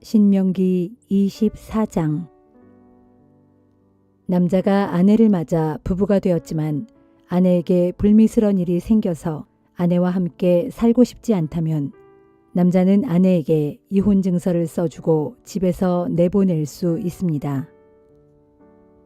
신명기 24장. 남자가 아내를 맞아 부부가 되었지만 아내에게 불미스러운 일이 생겨서 아내와 함께 살고 싶지 않다면 남자는 아내에게 이혼 증서를 써주고 집에서 내보낼 수 있습니다.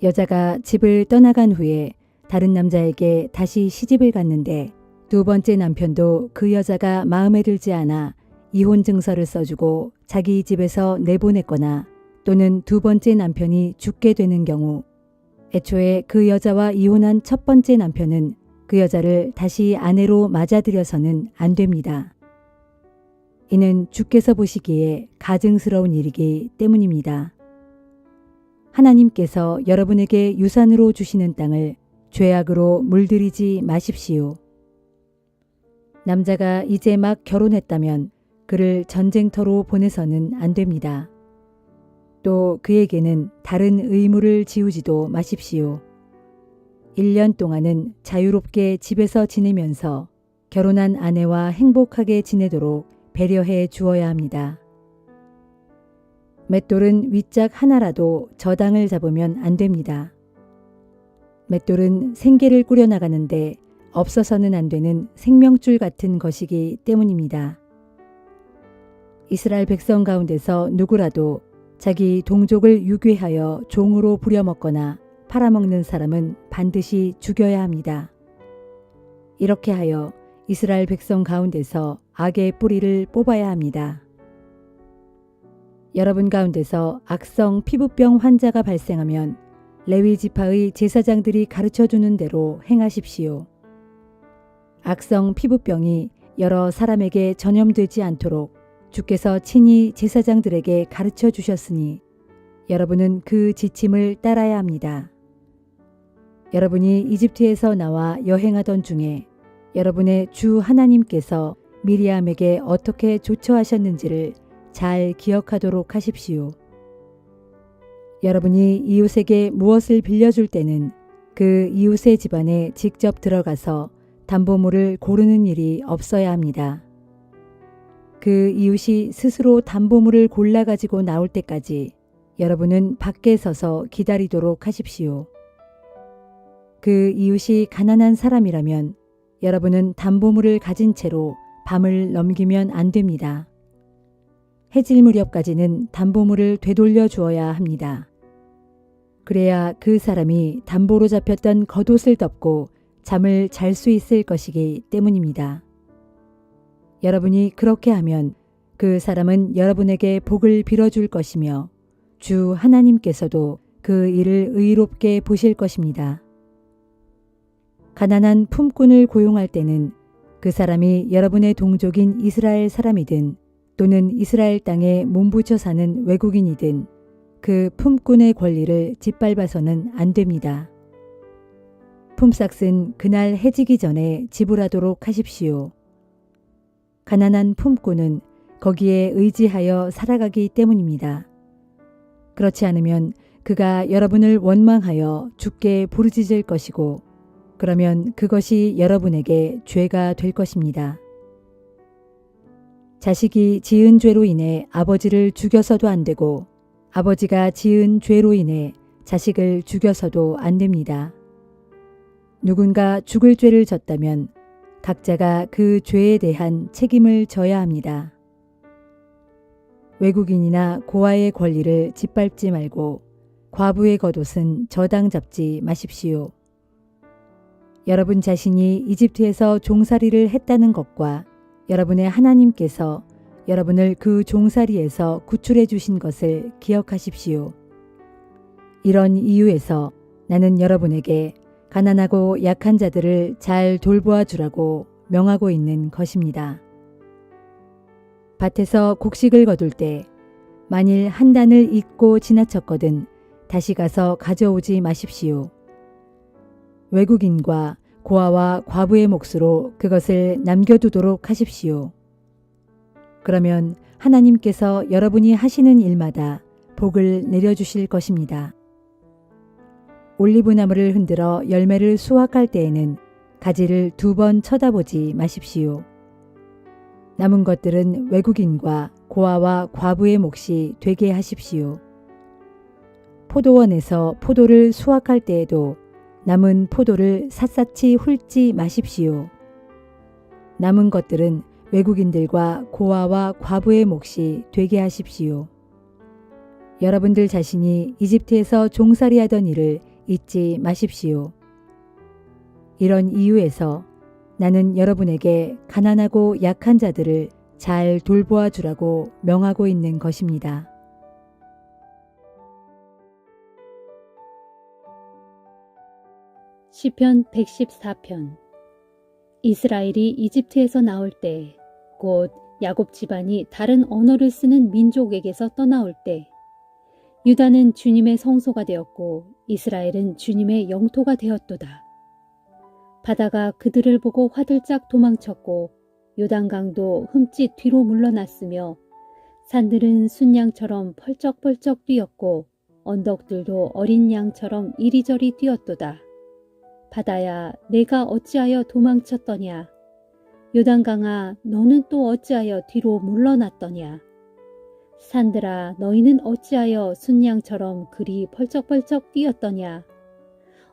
여자가 집을 떠나간 후에 다른 남자에게 다시 시집을 갔는데 두 번째 남편도 그 여자가 마음에 들지 않아 이혼 증서를 써주고 자기 집에서 내보냈거나 또는 두 번째 남편이 죽게 되는 경우 애초에 그 여자와 이혼한 첫 번째 남편은 그 여자를 다시 아내로 맞아들여서는 안 됩니다. 이는 주께서 보시기에 가증스러운 일이기 때문입니다. 하나님께서 여러분에게 유산으로 주시는 땅을 죄악으로 물들이지 마십시오. 남자가 이제 막 결혼했다면 그를 전쟁터로 보내서는 안 됩니다. 또 그에게는 다른 의무를 지우지도 마십시오. 1년 동안은 자유롭게 집에서 지내면서 결혼한 아내와 행복하게 지내도록 배려해 주어야 합니다. 맷돌은 윗짝 하나라도 저당을 잡으면 안 됩니다. 맷돌은 생계를 꾸려나가는데 없어서는 안 되는 생명줄 같은 것이기 때문입니다. 이스라엘 백성 가운데서 누구라도 자기 동족을 유괴하여 종으로 부려먹거나 팔아먹는 사람은 반드시 죽여야 합니다. 이렇게 하여 이스라엘 백성 가운데서 악의 뿌리를 뽑아야 합니다. 여러분 가운데서 악성 피부병 환자가 발생하면 레위 지파의 제사장들이 가르쳐주는 대로 행하십시오. 악성 피부병이 여러 사람에게 전염되지 않도록 주께서 친히 제사장들에게 가르쳐 주셨으니 여러분은 그 지침을 따라야 합니다. 여러분이 이집트에서 나와 여행하던 중에 여러분의 주 하나님께서 미리암에게 어떻게 조처하셨는지를 잘 기억하도록 하십시오. 여러분이 이웃에게 무엇을 빌려줄 때는 그 이웃의 집안에 직접 들어가서 담보물을 고르는 일이 없어야 합니다. 그 이웃이 스스로 담보물을 골라 가지고 나올 때까지 여러분은 밖에 서서 기다리도록 하십시오. 그 이웃이 가난한 사람이라면 여러분은 담보물을 가진 채로 밤을 넘기면 안 됩니다. 해질 무렵까지는 담보물을 되돌려 주어야 합니다. 그래야 그 사람이 담보로 잡혔던 겉옷을 덮고 잠을 잘 수 있을 것이기 때문입니다. 여러분이 그렇게 하면 그 사람은 여러분에게 복을 빌어줄 것이며 주 하나님께서도 그 일을 의롭게 보실 것입니다. 가난한 품꾼을 고용할 때는 그 사람이 여러분의 동족인 이스라엘 사람이든 또는 이스라엘 땅에 몸부쳐 사는 외국인이든 그 품꾼의 권리를 짓밟아서는 안 됩니다. 품삯은 그날 해지기 전에 지불하도록 하십시오. 가난한 품꾼은 거기에 의지하여 살아가기 때문입니다. 그렇지 않으면 그가 여러분을 원망하여 주께 부르짖을 것이고 그러면 그것이 여러분에게 죄가 될 것입니다. 자식이 지은 죄로 인해 아버지를 죽여서도 안 되고 아버지가 지은 죄로 인해 자식을 죽여서도 안 됩니다. 누군가 죽을 죄를 졌다면 각자가 그 죄에 대한 책임을 져야 합니다. 외국인이나 고아의 권리를 짓밟지 말고 과부의 겉옷은 저당 잡지 마십시오. 여러분 자신이 이집트에서 종살이를 했다는 것과 여러분의 하나님께서 여러분을 그 종살이에서 구출해 주신 것을 기억하십시오. 이런 이유에서 나는 여러분에게 가난하고 약한 자들을 잘 돌보아 주라고 명하고 있는 것입니다. 밭에서 곡식을 거둘 때 만일 한 단을 잊고 지나쳤거든 다시 가서 가져오지 마십시오. 외국인과 고아와 과부의 몫으로 그것을 남겨두도록 하십시오. 그러면 하나님께서 여러분이 하시는 일마다 복을 내려주실 것입니다. 올리브나무를 흔들어 열매를 수확할 때에는 가지를 2번 쳐다보지 마십시오. 남은 것들은 외국인과 고아와 과부의 몫이 되게 하십시오. 포도원에서 포도를 수확할 때에도 남은 포도를 샅샅이 훑지 마십시오. 남은 것들은 외국인들과 고아와 과부의 몫이 되게 하십시오. 여러분들 자신이 이집트에서 종살이하던 일을 잊지 마십시오. 이런 이유에서 나는 여러분에게 가난하고 약한 자들을 잘 돌보아 주라고 명하고 있는 것입니다. 시편 114편. 이스라엘이 이집트에서 나올 때, 곧 야곱 집안이 다른 언어를 쓰는 민족에게서 떠나올 때, 유다는 주님의 성소가 되었고 이스라엘은 주님의 영토가 되었도다. 바다가 그들을 보고 화들짝 도망쳤고 요단강도 흠칫 뒤로 물러났으며 산들은 순양처럼 펄쩍펄쩍 뛰었고 언덕들도 어린 양처럼 이리저리 뛰었도다. 바다야, 내가 어찌하여 도망쳤더냐? 요단강아, 너는 또 어찌하여 뒤로 물러났더냐? 산들아, 너희는 어찌하여 순양처럼 그리 펄쩍펄쩍 뛰었더냐?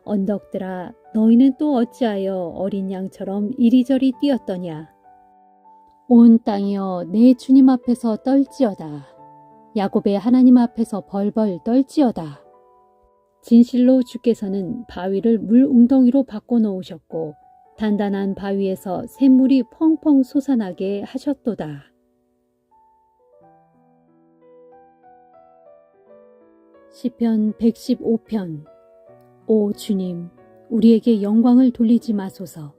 언덕들아, 너희는 또 어찌하여 어린 양처럼 이리저리 뛰었더냐? 온 땅이여, 내 주님 앞에서 떨지어다. 야곱의 하나님 앞에서 벌벌 떨지어다. 진실로 주께서는 바위를 물 웅덩이로 바꿔놓으셨고 단단한 바위에서 샘물이 펑펑 솟아나게 하셨도다. 시편 115편. 오 주님, 우리에게 영광을 돌리지 마소서.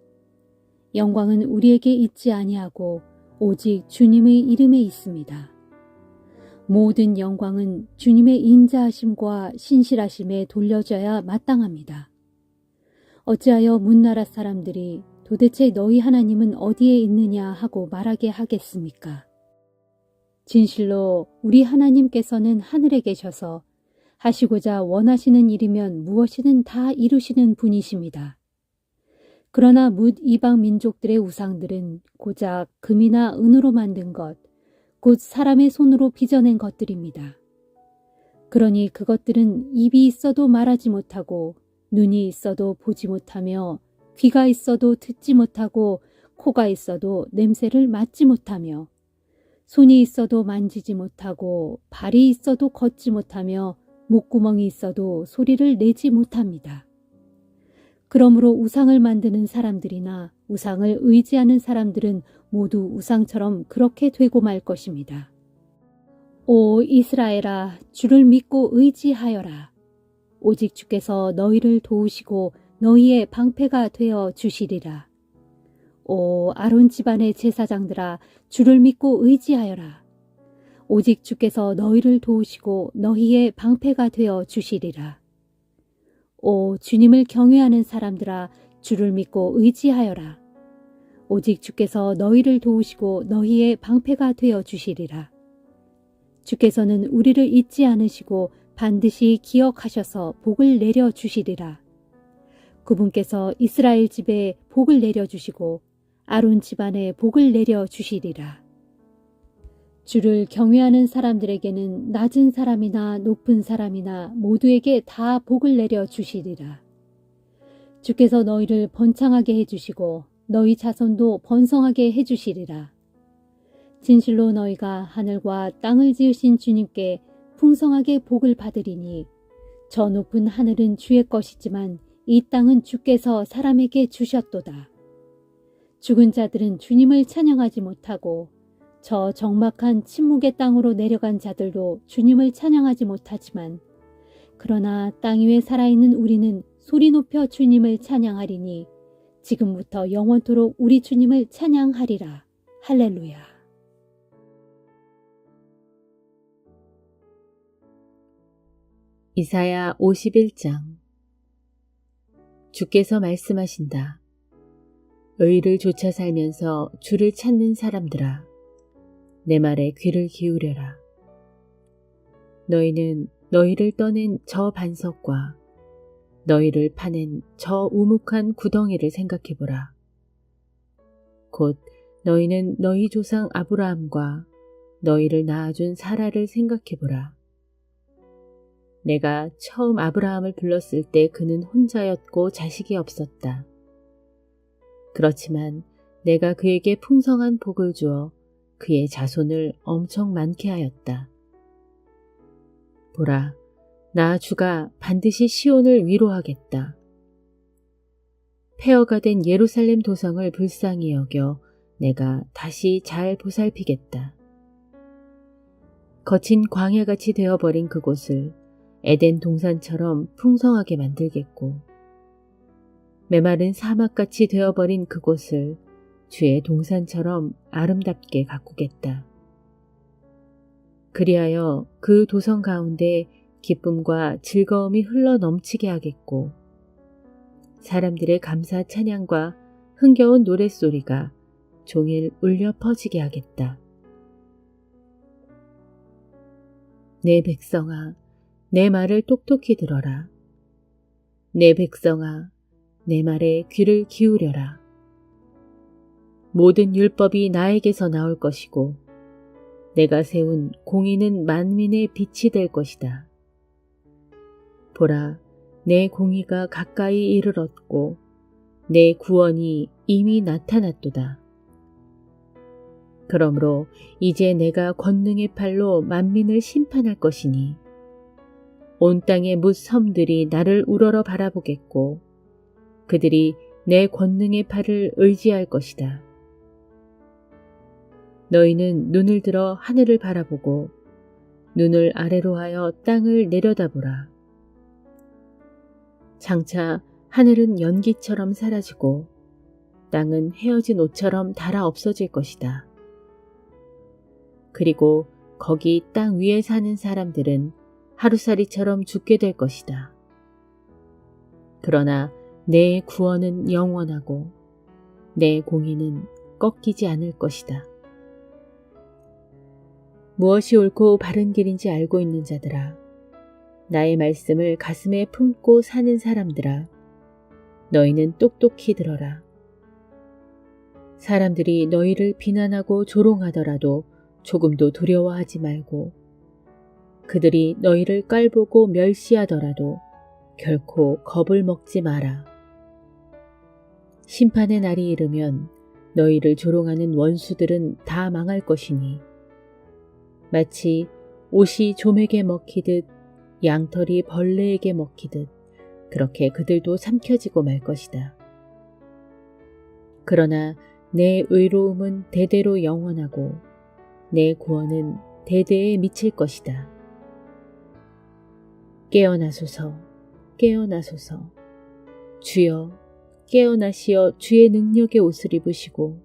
영광은 우리에게 있지 아니하고 오직 주님의 이름에 있습니다. 모든 영광은 주님의 인자하심과 신실하심에 돌려져야 마땅합니다. 어찌하여 문나라 사람들이 도대체 너희 하나님은 어디에 있느냐 하고 말하게 하겠습니까? 진실로 우리 하나님께서는 하늘에 계셔서 하시고자 원하시는 일이면 무엇이든 다 이루시는 분이십니다. 그러나 뭇 이방 민족들의 우상들은 고작 금이나 은으로 만든 것, 곧 사람의 손으로 빚어낸 것들입니다. 그러니 그것들은 입이 있어도 말하지 못하고 눈이 있어도 보지 못하며 귀가 있어도 듣지 못하고 코가 있어도 냄새를 맡지 못하며 손이 있어도 만지지 못하고 발이 있어도 걷지 못하며 목구멍이 있어도 소리를 내지 못합니다. 그러므로 우상을 만드는 사람들이나 우상을 의지하는 사람들은 모두 우상처럼 그렇게 되고 말 것입니다. 오 이스라엘아, 주를 믿고 의지하여라. 오직 주께서 너희를 도우시고 너희의 방패가 되어 주시리라. 오 아론 집안의 제사장들아, 주를 믿고 의지하여라. 오직 주께서 너희를 도우시고 너희의 방패가 되어 주시리라. 오 주님을 경외하는 사람들아, 주를 믿고 의지하여라. 오직 주께서 너희를 도우시고 너희의 방패가 되어 주시리라. 주께서는 우리를 잊지 않으시고 반드시 기억하셔서 복을 내려 주시리라. 그분께서 이스라엘 집에 복을 내려 주시고 아론 집안에 복을 내려 주시리라. 주를 경외하는 사람들에게는 낮은 사람이나 높은 사람이나 모두에게 다 복을 내려 주시리라. 주께서 너희를 번창하게 해주시고 너희 자손도 번성하게 해주시리라. 진실로 너희가 하늘과 땅을 지으신 주님께 풍성하게 복을 받으리니 저 높은 하늘은 주의 것이지만 이 땅은 주께서 사람에게 주셨도다. 죽은 자들은 주님을 찬양하지 못하고 저 적막한 침묵의 땅으로 내려간 자들도 주님을 찬양하지 못하지만 그러나 땅 위에 살아있는 우리는 소리 높여 주님을 찬양하리니 지금부터 영원토록 우리 주님을 찬양하리라. 할렐루야. 이사야 51장. 주께서 말씀하신다. 의를 좇아 살면서 주를 찾는 사람들아, 내 말에 귀를 기울여라. 너희는 너희를 떠낸 저 반석과 너희를 파낸 저 우묵한 구덩이를 생각해보라. 곧 너희는 너희 조상 아브라함과 너희를 낳아준 사라를 생각해보라. 내가 처음 아브라함을 불렀을 때 그는 혼자였고 자식이 없었다. 그렇지만 내가 그에게 풍성한 복을 주어 그의 자손을 엄청 많게 하였다. 보라, 나 주가 반드시 시온을 위로하겠다. 폐허가 된 예루살렘 도성을 불쌍히 여겨 내가 다시 잘 보살피겠다. 거친 광야같이 되어버린 그곳을 에덴 동산처럼 풍성하게 만들겠고, 메마른 사막같이 되어버린 그곳을 주의 동산처럼 아름답게 가꾸겠다. 그리하여 그 도성 가운데 기쁨과 즐거움이 흘러 넘치게 하겠고, 사람들의 감사 찬양과 흥겨운 노랫소리가 종일 울려 퍼지게 하겠다. 내 백성아, 내 말을 똑똑히 들어라. 내 백성아, 내 말에 귀를 기울여라. 모든 율법이 나에게서 나올 것이고 내가 세운 공의는 만민의 빛이 될 것이다. 보라, 내 공의가 가까이 이르렀고 내 구원이 이미 나타났도다. 그러므로 이제 내가 권능의 팔로 만민을 심판할 것이니 온 땅의 뭇 섬들이 나를 우러러 바라보겠고 그들이 내 권능의 팔을 의지할 것이다. 너희는 눈을 들어 하늘을 바라보고 눈을 아래로 하여 땅을 내려다보라. 장차 하늘은 연기처럼 사라지고 땅은 헤어진 옷처럼 닳아 없어질 것이다. 그리고 거기 땅 위에 사는 사람들은 하루살이처럼 죽게 될 것이다. 그러나 내 구원은 영원하고 내 공의는 꺾이지 않을 것이다. 무엇이 옳고 바른 길인지 알고 있는 자들아, 나의 말씀을 가슴에 품고 사는 사람들아, 너희는 똑똑히 들어라. 사람들이 너희를 비난하고 조롱하더라도 조금도 두려워하지 말고 그들이 너희를 깔보고 멸시하더라도 결코 겁을 먹지 마라. 심판의 날이 이르면 너희를 조롱하는 원수들은 다 망할 것이니 마치 옷이 좀에게 먹히듯 양털이 벌레에게 먹히듯 그렇게 그들도 삼켜지고 말 것이다. 그러나 내 의로움은 대대로 영원하고 내 구원은 대대에 미칠 것이다. 깨어나소서, 깨어나소서. 주여, 깨어나시어 주의 능력의 옷을 입으시고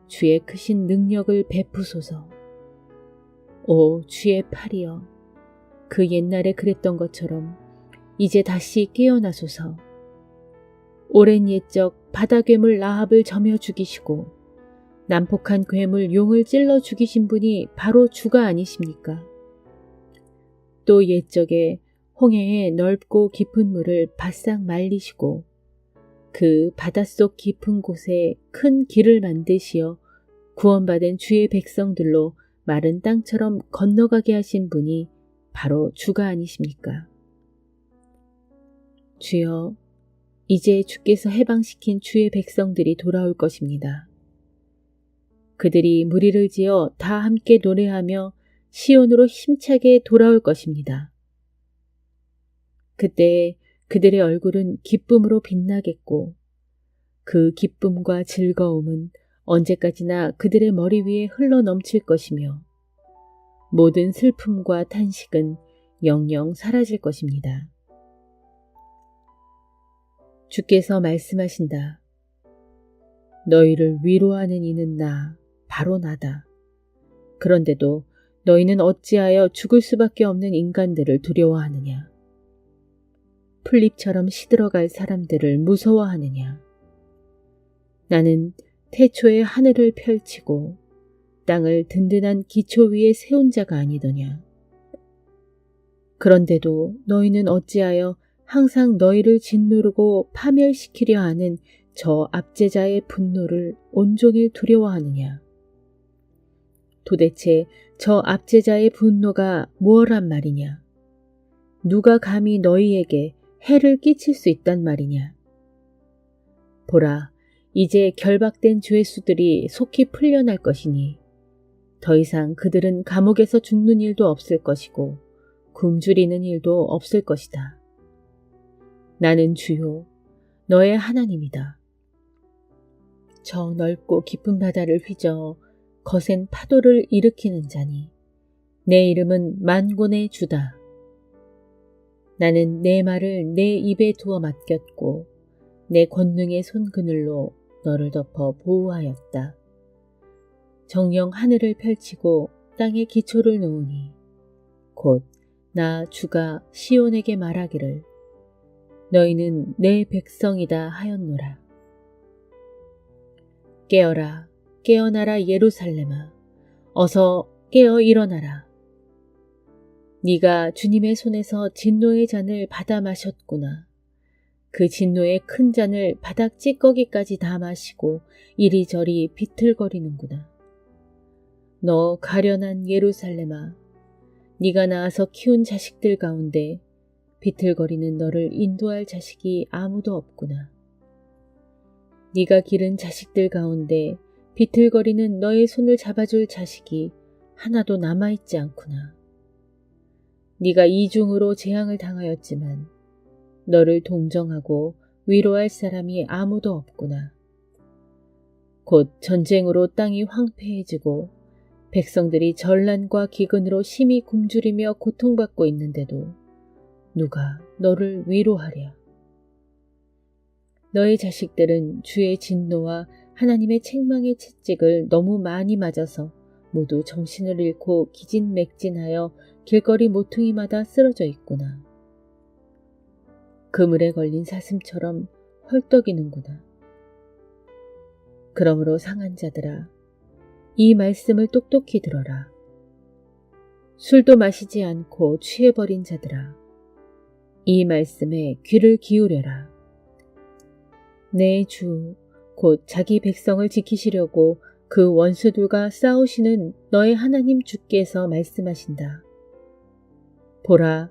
주의 크신 능력을 베푸소서. 오 주의 팔이여, 그 옛날에 그랬던 것처럼 이제 다시 깨어나소서. 오랜 옛적 바다괴물 라합을 점여 죽이시고 난폭한 괴물 용을 찔러 죽이신 분이 바로 주가 아니십니까? 또 옛적에 홍해의 넓고 깊은 물을 바싹 말리시고 그 바닷속 깊은 곳에 큰 길을 만드시어 구원받은 주의 백성들로 마른 땅처럼 건너가게 하신 분이 바로 주가 아니십니까? 주여, 이제 주께서 해방시킨 주의 백성들이 돌아올 것입니다. 그들이 무리를 지어 다 함께 노래하며 시온으로 힘차게 돌아올 것입니다. 그때 그들의 얼굴은 기쁨으로 빛나겠고 그 기쁨과 즐거움은 언제까지나 그들의 머리 위에 흘러 넘칠 것이며 모든 슬픔과 탄식은 영영 사라질 것입니다. 주께서 말씀하신다. 너희를 위로하는 이는 나, 바로 나다. 그런데도 너희는 어찌하여 죽을 수밖에 없는 인간들을 두려워하느냐? 풀잎처럼 시들어갈 사람들을 무서워하느냐? 나는 태초에 하늘을 펼치고 땅을 든든한 기초 위에 세운 자가 아니더냐? 그런데도 너희는 어찌하여 항상 너희를 짓누르고 파멸시키려 하는 저 압제자의 분노를 온종일 두려워하느냐? 도대체 저 압제자의 분노가 무엇란 말이냐? 누가 감히 너희에게 해를 끼칠 수 있단 말이냐? 보라, 이제 결박된 죄수들이 속히 풀려날 것이니 더 이상 그들은 감옥에서 죽는 일도 없을 것이고 굶주리는 일도 없을 것이다. 나는 주요, 너의 하나님이다. 저 넓고 깊은 바다를 휘저 거센 파도를 일으키는 자니 내 이름은 만군의 주다. 나는 내 말을 내 입에 두어 맡겼고 내 권능의 손그늘로 너를 덮어 보호하였다. 정령 하늘을 펼치고 땅에 기초를 놓으니 곧 나 주가 시온에게 말하기를 너희는 내 백성이다 하였노라. 깨어라, 깨어나라 예루살렘아, 어서 깨어 일어나라. 네가 주님의 손에서 진노의 잔을 받아 마셨구나. 그 진노의 큰 잔을 바닥 찌꺼기까지 다 마시고 이리저리 비틀거리는구나. 너 가련한 예루살렘아, 네가 낳아서 키운 자식들 가운데 비틀거리는 너를 인도할 자식이 아무도 없구나. 네가 기른 자식들 가운데 비틀거리는 너의 손을 잡아줄 자식이 하나도 남아있지 않구나. 네가 이중으로 재앙을 당하였지만 너를 동정하고 위로할 사람이 아무도 없구나. 곧 전쟁으로 땅이 황폐해지고 백성들이 전란과 기근으로 심히 굶주리며 고통받고 있는데도 누가 너를 위로하랴. 너의 자식들은 주의 진노와 하나님의 책망의 채찍을 너무 많이 맞아서 모두 정신을 잃고 기진맥진하여 길거리 모퉁이마다 쓰러져 있구나. 그물에 걸린 사슴처럼 헐떡이는구나. 그러므로 상한 자들아, 이 말씀을 똑똑히 들어라. 술도 마시지 않고 취해버린 자들아, 이 말씀에 귀를 기울여라. 내 주, 곧 자기 백성을 지키시려고 그 원수들과 싸우시는 너의 하나님 주께서 말씀하신다. 보라,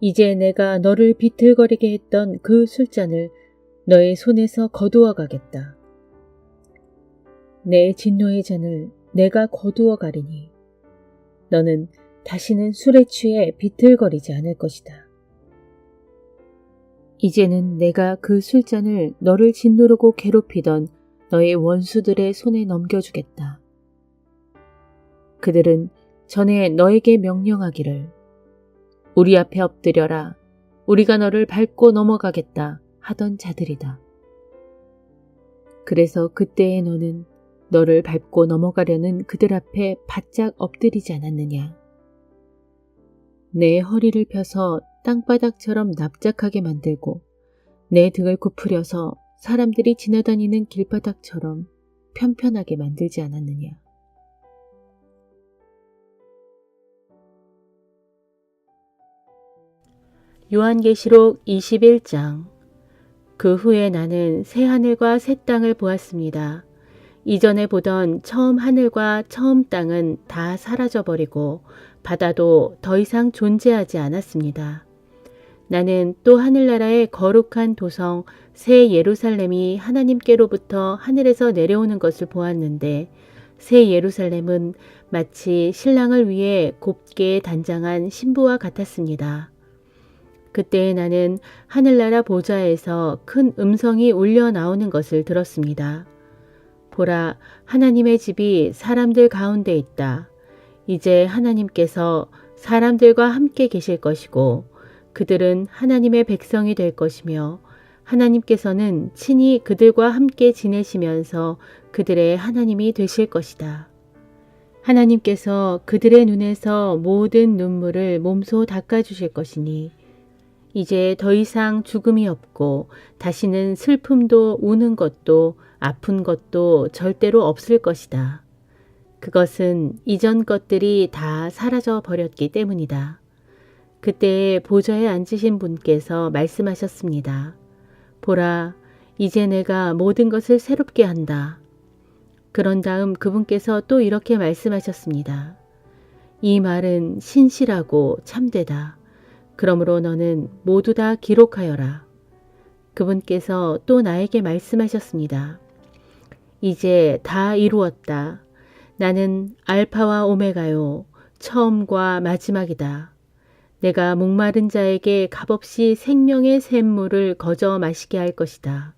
이제 내가 너를 비틀거리게 했던 그 술잔을 너의 손에서 거두어 가겠다. 내 진노의 잔을 내가 거두어 가리니 너는 다시는 술에 취해 비틀거리지 않을 것이다. 이제는 내가 그 술잔을 너를 짓누르고 괴롭히던 너의 원수들의 손에 넘겨주겠다. 그들은 전에 너에게 명령하기를 우리 앞에 엎드려라, 우리가 너를 밟고 넘어가겠다 하던 자들이다. 그래서 그때의 너는 너를 밟고 넘어가려는 그들 앞에 바짝 엎드리지 않았느냐. 내 허리를 펴서 땅바닥처럼 납작하게 만들고 내 등을 굽으려서 사람들이 지나다니는 길바닥처럼 편편하게 만들지 않았느냐. 요한계시록 21장. 그 후에 나는 새 하늘과 새 땅을 보았습니다. 이전에 보던 처음 하늘과 처음 땅은 다 사라져버리고 바다도 더 이상 존재하지 않았습니다. 나는 또 하늘나라의 거룩한 도성 새 예루살렘이 하나님께로부터 하늘에서 내려오는 것을 보았는데 새 예루살렘은 마치 신랑을 위해 곱게 단장한 신부와 같았습니다. 그때 나는 하늘나라 보좌에서 큰 음성이 울려 나오는 것을 들었습니다. 보라, 하나님의 집이 사람들 가운데 있다. 이제 하나님께서 사람들과 함께 계실 것이고 그들은 하나님의 백성이 될 것이며 하나님께서는 친히 그들과 함께 지내시면서 그들의 하나님이 되실 것이다. 하나님께서 그들의 눈에서 모든 눈물을 몸소 닦아주실 것이니 이제 더 이상 죽음이 없고 다시는 슬픔도 우는 것도 아픈 것도 절대로 없을 것이다. 그것은 이전 것들이 다 사라져 버렸기 때문이다. 그때 보좌에 앉으신 분께서 말씀하셨습니다. 보라, 이제 내가 모든 것을 새롭게 한다. 그런 다음 그분께서 또 이렇게 말씀하셨습니다. 이 말은 신실하고 참되다. 그러므로 너는 모두 다 기록하여라. 그분께서 또 나에게 말씀하셨습니다. 이제 다 이루었다. 나는 알파와 오메가요. 처음과 마지막이다. 내가 목마른 자에게 값없이 생명의 샘물을 거저 마시게 할 것이다.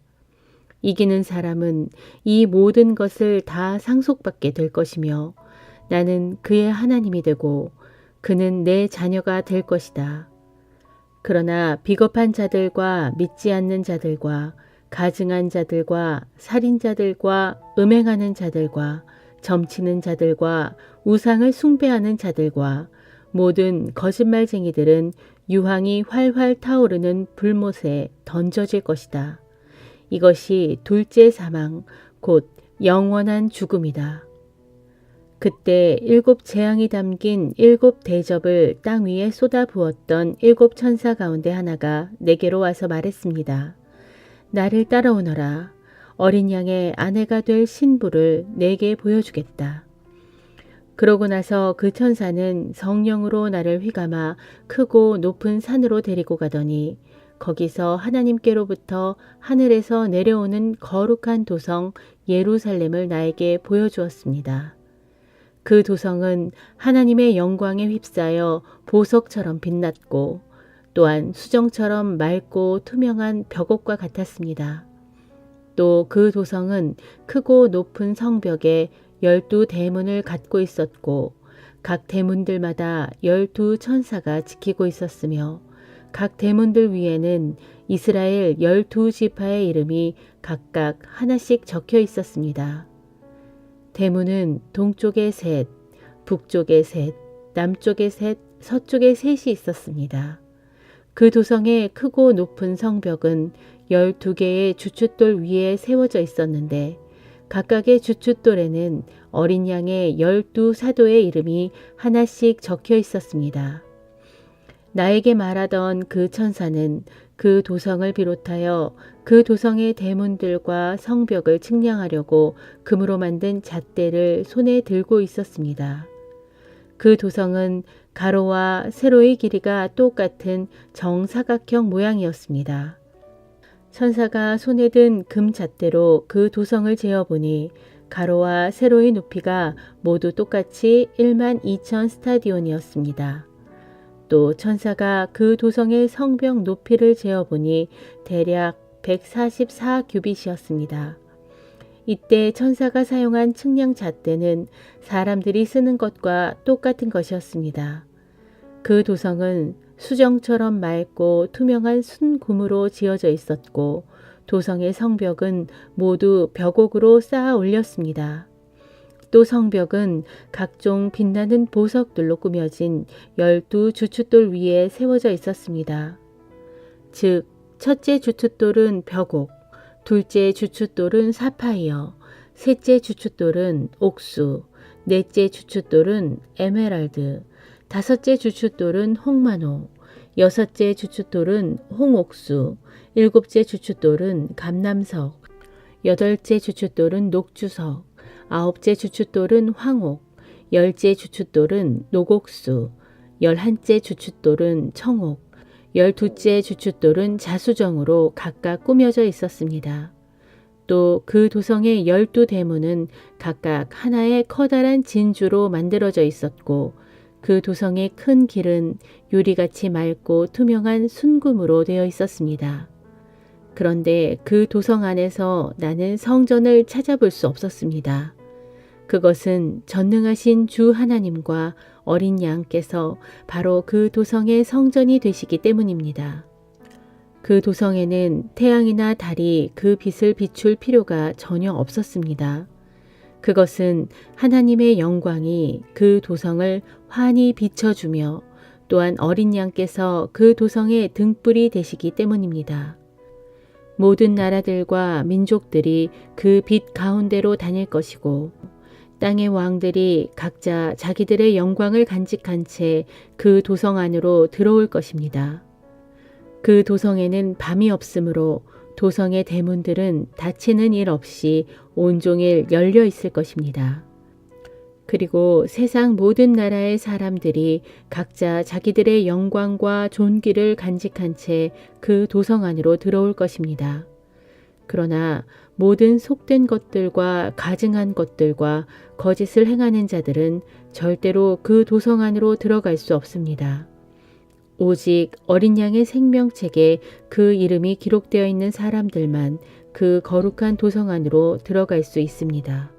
이기는 사람은 이 모든 것을 다 상속받게 될 것이며 나는 그의 하나님이 되고 그는 내 자녀가 될 것이다. 그러나 비겁한 자들과 믿지 않는 자들과 가증한 자들과 살인자들과 음행하는 자들과 점치는 자들과 우상을 숭배하는 자들과 모든 거짓말쟁이들은 유황이 활활 타오르는 불못에 던져질 것이다. 이것이 둘째 사망, 곧 영원한 죽음이다. 그때 7 재앙이 담긴 7 대접을 땅 위에 쏟아 부었던 7 천사 가운데 하나가 내게로 와서 말했습니다. 나를 따라오너라. 어린 양의 아내가 될 신부를 내게 보여주겠다. 그러고 나서 그 천사는 성령으로 나를 휘감아 크고 높은 산으로 데리고 가더니 거기서 하나님께로부터 하늘에서 내려오는 거룩한 도성 예루살렘을 나에게 보여주었습니다. 그 도성은 하나님의 영광에 휩싸여 보석처럼 빛났고 또한 수정처럼 맑고 투명한 벽옥과 같았습니다. 또 그 도성은 크고 높은 성벽에 12 대문을 갖고 있었고 각 대문들마다 12 천사가 지키고 있었으며 각 대문들 위에는 이스라엘 12 지파의 이름이 각각 하나씩 적혀 있었습니다. 대문은 동쪽에 셋, 북쪽에 셋, 남쪽에 셋, 서쪽에 셋이 있었습니다. 그 도성의 크고 높은 성벽은 12개의 주춧돌 위에 세워져 있었는데 각각의 주춧돌에는 어린 양의 12 사도의 이름이 하나씩 적혀 있었습니다. 나에게 말하던 그 천사는 그 도성을 비롯하여 그 도성의 대문들과 성벽을 측량하려고 금으로 만든 잣대를 손에 들고 있었습니다. 그 도성은 가로와 세로의 길이가 똑같은 정사각형 모양이었습니다. 천사가 손에 든 금 잣대로 그 도성을 재어보니 가로와 세로의 높이가 모두 똑같이 12,000 스타디온이었습니다. 또 천사가 그 도성의 성벽 높이를 재어보니 대략 144 규빗이었습니다. 이때 천사가 사용한 측량 잣대는 사람들이 쓰는 것과 똑같은 것이었습니다. 그 도성은 수정처럼 맑고 투명한 순금으로 지어져 있었고 도성의 성벽은 모두 벽옥으로 쌓아 올렸습니다. 또 성벽은 각종 빛나는 보석들로 꾸며진 12 주춧돌 위에 세워져 있었습니다. 즉, 첫째 주춧돌은 벽옥, 둘째 주춧돌은 사파이어, 셋째 주춧돌은 옥수, 넷째 주춧돌은 에메랄드, 다섯째 주춧돌은 홍마노, 여섯째 주춧돌은 홍옥수, 일곱째 주춧돌은 감남석, 여덟째 주춧돌은 녹주석, 아홉째 주춧돌은 황옥, 열째 주춧돌은 녹옥수, 11째 주춧돌은 청옥, 12째 주춧돌은 자수정으로 각각 꾸며져 있었습니다. 또 그 도성의 12 대문은 각각 하나의 커다란 진주로 만들어져 있었고 그 도성의 큰 길은 유리같이 맑고 투명한 순금으로 되어 있었습니다. 그런데 그 도성 안에서 나는 성전을 찾아볼 수 없었습니다. 그것은 전능하신 주 하나님과 어린 양께서 바로 그 도성의 성전이 되시기 때문입니다. 그 도성에는 태양이나 달이 그 빛을 비출 필요가 전혀 없었습니다. 그것은 하나님의 영광이 그 도성을 환히 비춰주며 또한 어린 양께서 그 도성의 등불이 되시기 때문입니다. 모든 나라들과 민족들이 그 빛 가운데로 다닐 것이고 땅의 왕들이 각자 자기들의 영광을 간직한 채 그 도성 안으로 들어올 것입니다. 그 도성에는 밤이 없으므로 도성의 대문들은 닫히는 일 없이 온종일 열려 있을 것입니다. 그리고 세상 모든 나라의 사람들이 각자 자기들의 영광과 존귀를 간직한 채 그 도성 안으로 들어올 것입니다. 그러나 모든 속된 것들과 가증한 것들과 거짓을 행하는 자들은 절대로 그 도성 안으로 들어갈 수 없습니다. 오직 어린 양의 생명책에 그 이름이 기록되어 있는 사람들만 그 거룩한 도성 안으로 들어갈 수 있습니다.